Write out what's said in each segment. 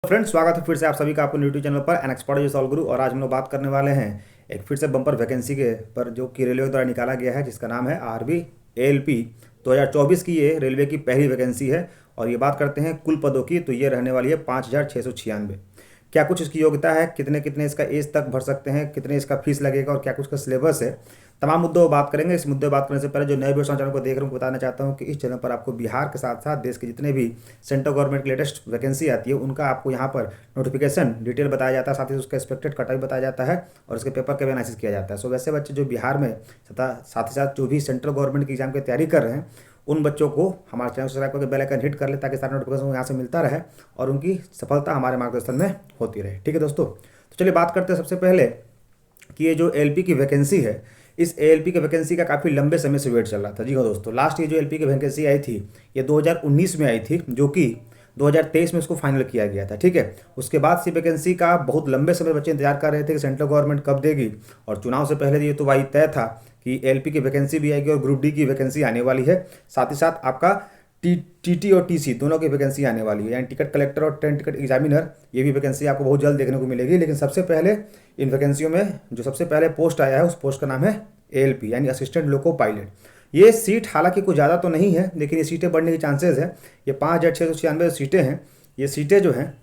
Friends, स्वागत है फिर से आप सभी का अपने यूट्यूब चैनल पर एन एक्सपर्ट सॉल्व गुरु। और आज हम लोग बात करने वाले हैं एक फिर से बम्पर वैकेंसी के पर जो कि रेलवे द्वारा निकाला गया है, जिसका नाम है आरबी एएलपी 2024 की। ये रेलवे की पहली वैकेंसी है और ये बात करते हैं कुल पदों की, तो ये रहने वाली है 5,696। क्या कुछ इसकी योग्यता है, कितने कितने इसका एज तक भर सकते हैं, कितने इसका फीस लगेगा और क्या कुछ का सिलेबस है, तमाम मुद्दों पर बात करेंगे। इस मुद्दे पर बात करने से पहले जो नए व्यूअर्स चैनल को देख रहे हैं उनको बताना चाहता हूं कि इस चैनल पर आपको बिहार के साथ साथ देश के जितने भी सेंट्रल गवर्नमेंट की लेटेस्ट वैकेंसी आती है उनका आपको यहाँ पर नोटिफिकेशन डिटेल बताया जाता है, साथ ही उसका एक्सपेक्टेड कट भी बताया जाता है और उसके पेपर का भी एनालिसिस किया जाता है। सो वैसे बच्चे जो बिहार में तथा साथ ही साथ जो भी सेंट्रल गवर्नमेंट की एग्जाम की तैयारी कर रहे हैं उन बच्चों को हमारे चैनल सब्सक्राइब करके बेल आइकन हिट कर ले ताकि सारे नोटिफिकेशन यहाँ से मिलता रहे और उनकी सफलता हमारे मार्गदर्शन में होती रहे। ठीक है दोस्तों, तो चलिए बात करते हैं सबसे पहले कि ये जो एलपी की वैकेंसी है, इस एएलपी की वैकेंसी का काफ़ी लंबे समय से वेट चल रहा था। जी हाँ दोस्तों, लास्ट ये जो एलपी की वैकेंसी आई थी ये 2019 में आई थी, जो कि 2023 में इसको फाइनल किया गया था। ठीक है, उसके बाद से वैकेंसी का बहुत लंबे समय बच्चे इंतजार कर रहे थे कि सेंट्रल गवर्नमेंट कब देगी, और चुनाव से पहले ये तो भाई तय था कि एलपी की वैकेंसी भी आएगी और ग्रुप डी की वैकेंसी आने वाली है। साथ ही साथ आपका टीटी और टीसी दोनों की वैकेंसी आने वाली है, यानी टिकट कलेक्टर और ट्रेन टिकट एग्जामिनर, ये भी वैकेंसी आपको बहुत जल्द देखने को मिलेगी। लेकिन सबसे पहले इन वैकेंसियों में जो सबसे पहले पोस्ट आया है उस पोस्ट का नाम है एएलपी यानी असिस्टेंट लोको पायलट। ये सीट हालांकि कुछ ज़्यादा तो नहीं है, लेकिन ये सीटें बढ़ने की चांसेस है। ये 5,696 सीटें हैं। ये सीटें जो हैं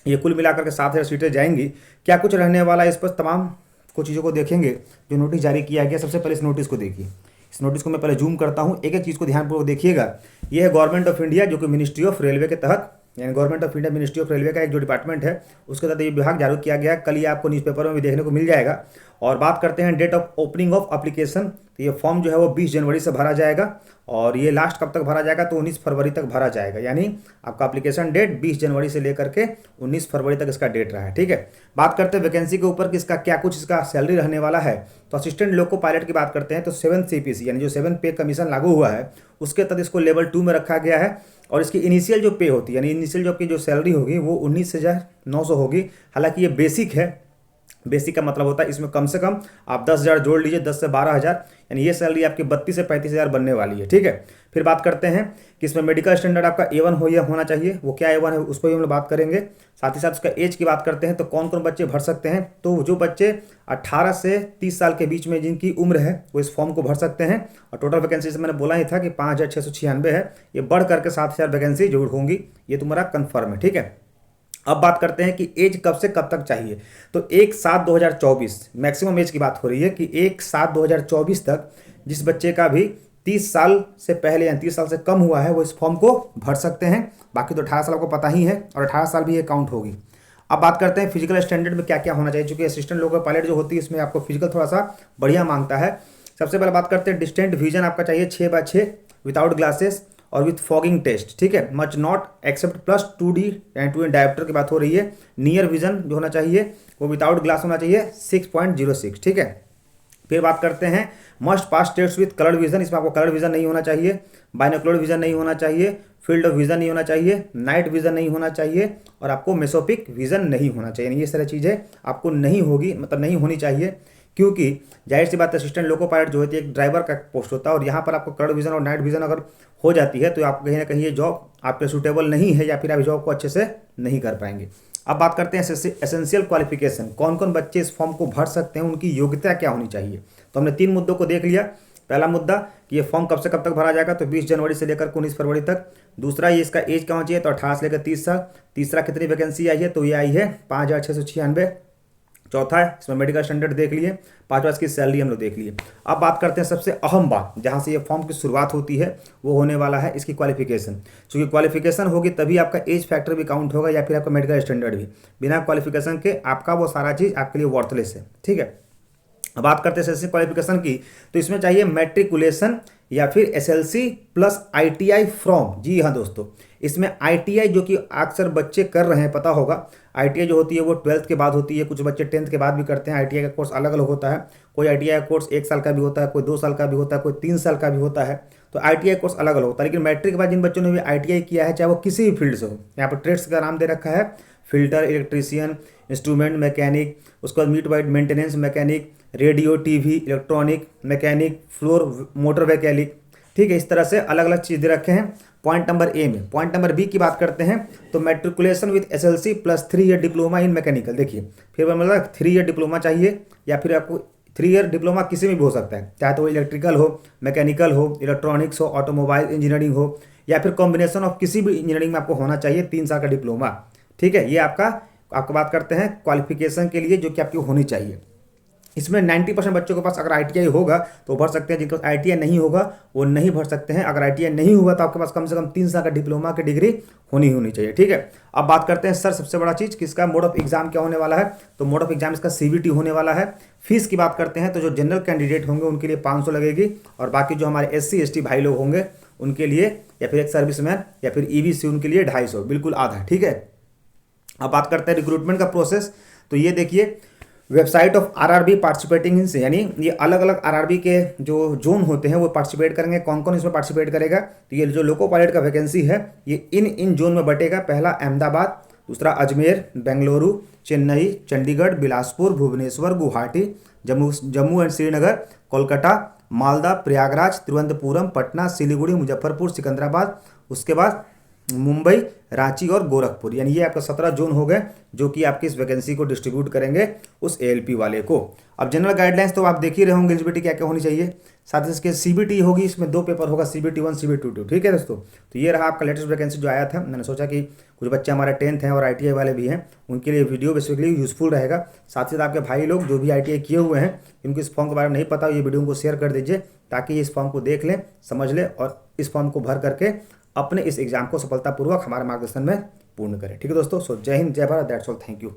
ये कुल मिलाकर के 7,000 सीटें जाएंगी। क्या कुछ रहने वाला है, इस पर तमाम कुछ चीज़ों को देखेंगे। जो नोटिस जारी किया गया, सबसे पहले इस नोटिस को देखिए। इस नोटिस को मैं पहले जूम करता हूँ, एक एक चीज़ को ध्यानपूर्वक देखिएगा। ये है गवर्नमेंट ऑफ इंडिया, जो कि मिनिस्ट्री ऑफ रेलवे के तहत, यानी government of India ministry of railway का एक जो डिपार्टमेंट है उसके तहत ये विभाग जारी किया गया है। कल ये आपको न्यूज़पेपर में भी देखने को मिल जाएगा। और बात करते हैं date of opening of application, तो ये फॉर्म जो है वो 20 जनवरी से भरा जाएगा और ये लास्ट कब तक भरा जाएगा, तो 19 फरवरी तक भरा जाएगा। यानी आपका एप्लीकेशन डेट 20 जनवरी से लेकर के 19 फरवरी तक इसका डेट रहा है। ठीक है, बात करते हैं वैकेंसी के ऊपर कि इसका क्या कुछ इसका सैलरी रहने वाला है। तो असिस्टेंट लोको पायलट की बात करते हैं तो 7 सीपीसी यानी जो 7 पे कमीशन लागू हुआ है उसके तहत इसको लेवल 2 में रखा गया है। और इसकी इनिशियल जो पे होती है, यानी इनिशियल जो आपकी जो सैलरी होगी वो 19,900 होगी। हालांकि ये बेसिक है। बेसिक का मतलब होता है इसमें कम से कम आप 10,000 जोड़ लीजिए, 10 से 12,000, यानी ये सैलरी आपकी 32 से 35,000 बनने वाली है। ठीक है, फिर बात करते हैं कि इसमें मेडिकल स्टैंडर्ड आपका A1 हो या होना चाहिए। वो क्या A1 है उस पर भी हम लोग बात करेंगे। साथ ही साथ उसका एज की बात करते हैं तो कौन कौन बच्चे भर सकते हैं। तो जो बच्चे 18 से 30 साल के बीच में जिनकी उम्र है वो इस फॉर्म को भर सकते हैं। और टोटल वैकेंसी से मैंने बोला ही था कि 5,696 है, ये बढ़ करके 7,000 वैकेंसी जरूर होंगी, ये तुम्हारा कन्फर्म है। ठीक है, अब बात करते हैं कि एज कब से कब तक चाहिए। तो 1/7/2024 मैक्सिमम एज की बात हो रही है कि 1/7/2024 तक जिस बच्चे का भी 30 साल से पहले या 30 साल से कम हुआ है वो इस फॉर्म को भर सकते हैं। बाकी तो 18 साल को पता ही है और 18 साल भी ये काउंट होगी। अब बात करते हैं फिजिकल स्टैंडर्ड में क्या क्या होना चाहिए, क्योंकि असिस्टेंट लोको पायलट जो होती है इसमें आपको फिजिकल थोड़ा सा बढ़िया मांगता है। सबसे पहले बात करते हैं डिस्टेंट विजन आपका चाहिए 6/6 विदाउट ग्लासेस और विथ फॉगिंग टेस्ट। ठीक है, much not except plus 2D and 2 dioptre की बात हो रही है। नियर विजन जो होना चाहिए वो विदाउट ग्लास होना चाहिए 6.06। ठीक है, फिर बात करते हैं must pass test with colour vision. इसमें आपको कलर विजन नहीं होना चाहिए, बाइनोकुलर विजन नहीं होना चाहिए, फील्ड ऑफ विजन नहीं होना चाहिए, नाइट विजन नहीं होना चाहिए और आपको मेसोपिक विजन नहीं होना चाहिए। ये सारी चीज़ें आपको नहीं होगी, मतलब नहीं होनी चाहिए, क्योंकि जाहिर सी बात असिस्टेंट लोको पायलट जो होती है एक ड्राइवर का पोस्ट होता है और यहाँ पर आपको कलर विजन और नाइट विजन अगर हो जाती है तो आप कहीं ना कहीं ये जॉब आपके सूटेबल नहीं है या फिर आप जॉब को अच्छे से नहीं कर पाएंगे। अब बात करते हैं एसेंशियल क्वालिफिकेशन, कौन कौन बच्चे इस फॉर्म को भर सकते हैं, उनकी योग्यता क्या होनी चाहिए। तो हमने 3 मुद्दों को देख लिया। पहला मुद्दा कि ये फॉर्म कब से कब तक भरा जाएगा, तो 20 जनवरी से लेकर 19 फरवरी तक। दूसरा ये इसका एज क्या होना चाहिए, तो 18 से लेकर 30 साल। तीसरा कितनी वैकेंसी आई है, तो ये आई है 5,696। चौथा है इसमें मेडिकल स्टैंडर्ड देख लिए। पांचवा इसकी सैलरी हम लोग देख लिए। अब बात करते हैं सबसे अहम बात, जहां से ये फॉर्म की शुरुआत होती है, वो होने वाला है इसकी क्वालिफिकेशन। क्योंकि क्वालिफिकेशन होगी तभी आपका एज फैक्टर भी काउंट होगा या फिर आपका मेडिकल स्टैंडर्ड भी। बिना क्वालिफिकेशन के आपका वो सारा चीज़ आपके लिए वर्थलेस है। ठीक है, अब बात करते हैं एसएससी क्वालिफिकेशन की, तो इसमें चाहिए मैट्रिकुलेशन या फिर एसएलसी प्लस आईटीआई फ्रॉम। जी हाँ दोस्तों, इसमें आईटीआई जो कि अक्सर बच्चे कर रहे हैं, पता होगा आईटीआई जो होती है वो 12th के बाद होती है, कुछ बच्चे 10th के बाद भी करते हैं। आईटीआई का कोर्स अलग अलग होता है, कोई आईटीआई का कोर्स 1 साल का भी होता है, कोई 2 साल का भी होता है, कोई 3 साल का भी होता है। तो आईटीआई कोर्स अलग अलग होता है। लेकिन मैट्रिक के बाद जिन बच्चों ने भी आईटीआई किया है, चाहे वो किसी भी फील्ड से हो, यहाँ पर ट्रेड्स का नाम दे रखा है फिल्टर, इलेक्ट्रीशियन, इंस्ट्रूमेंट मैकेनिक, उसके बाद meat white maintenance mechanic, radio TV electronic mechanic, floor motor mechanic, ठीक है, इस तरह से अलग अलग चीज़ दे रखे हैं पॉइंट नंबर ए में। पॉइंट नंबर बी की बात करते हैं तो matriculation with SLC plus 3 year diploma in mechanical. देखिए फिर मतलब 3 ईयर डिप्लोमा चाहिए या फिर आपको 3 ईयर डिप्लोमा किसी में भी हो सकता है, चाहे तो वो इलेक्ट्रिकल हो, मैकेनिकल हो, इलेक्ट्रॉनिक्स हो, ऑटोमोबाइल इंजीनियरिंग हो, या फिर कॉम्बिनेशन ऑफ किसी भी इंजीनियरिंग में आपको होना चाहिए 3 साल का डिप्लोमा। ठीक है, ये आपका बात करते हैं क्वालिफिकेशन के लिए जो कि आपकी होनी चाहिए। इसमें 90% बच्चों के पास अगर आईटीआई होगा तो भर सकते हैं, जिनके पास आईटीआई नहीं होगा वो नहीं भर सकते हैं। अगर आईटीआई नहीं हुआ तो आपके पास कम से कम 3 साल का डिप्लोमा की डिग्री होनी चाहिए। ठीक है, अब बात करते हैं सर सबसे बड़ा चीज़ किसका मोड ऑफ एग्जाम क्या होने वाला है, तो मोड ऑफ एग्जाम इसका सीबीटी होने वाला है। फीस की बात करते हैं तो जो जनरल कैंडिडेट होंगे उनके लिए 500 लगेगी, और बाकी जो हमारे SC ST भाई लोग होंगे उनके लिए, या फिर एक सर्विसमैन या फिर EBC उनके लिए 250, बिल्कुल आधा। ठीक है, अब बात करते हैं रिक्रूटमेंट का प्रोसेस। तो ये देखिए website of RRB participating in से, यानी ये अलग अलग आरआरबी के जो जोन होते हैं वो पार्टिसिपेट करेंगे। कौन कौन इसमें पार्टिसिपेट करेगा, तो ये जो लोको पायलट का वैकेंसी है ये इन जोन में बटेगा। पहला अहमदाबाद, दूसरा अजमेर, बेंगलुरु, चेन्नई, चंडीगढ़, बिलासपुर, भुवनेश्वर, गुवाहाटी, जम्मू एंड श्रीनगर, कोलकाता, मालदा, प्रयागराज, तिरुवनंतपुरम, पटना, सिलीगुड़ी, मुजफ्फरपुर, सिकंदराबाद, उसके बाद मुंबई, रांची और गोरखपुर। यानी ये आपका 17 जोन हो गए जो कि आपकी इस वैकेंसी को डिस्ट्रीब्यूट करेंगे उस ALP वाले को। अब जनरल गाइडलाइंस तो आप देख ही रहे होंगे, एलिजिबिलिटी क्या क्या होनी चाहिए। साथ ही इसके CBT होगी, इसमें 2 पेपर होगा, CBT 1 CBT 2। ठीक है दोस्तों, तो ये रहा आपका लेटेस्ट वैकेंसी जो आया था। मैंने सोचा कि कुछ बच्चे हमारे 10th हैं और ITI वाले भी हैं, उनके लिए वीडियो बेसिकली यूजफुल रहेगा। साथ ही साथ आपके भाई लोग जो भी ITI किए हुए हैं उनको इस फॉर्म के बारे में नहीं पता, ये वीडियो को शेयर कर दीजिए ताकि ये इस फॉर्म को देख लें, समझ लें और इस फॉर्म को भर करके अपने इस एग्जाम को सफलतापूर्वक हमारे मार्गदर्शन में पूर्ण करें। ठीक है दोस्तों, सो जय हिंद, जय Bharat, that's all, thank you.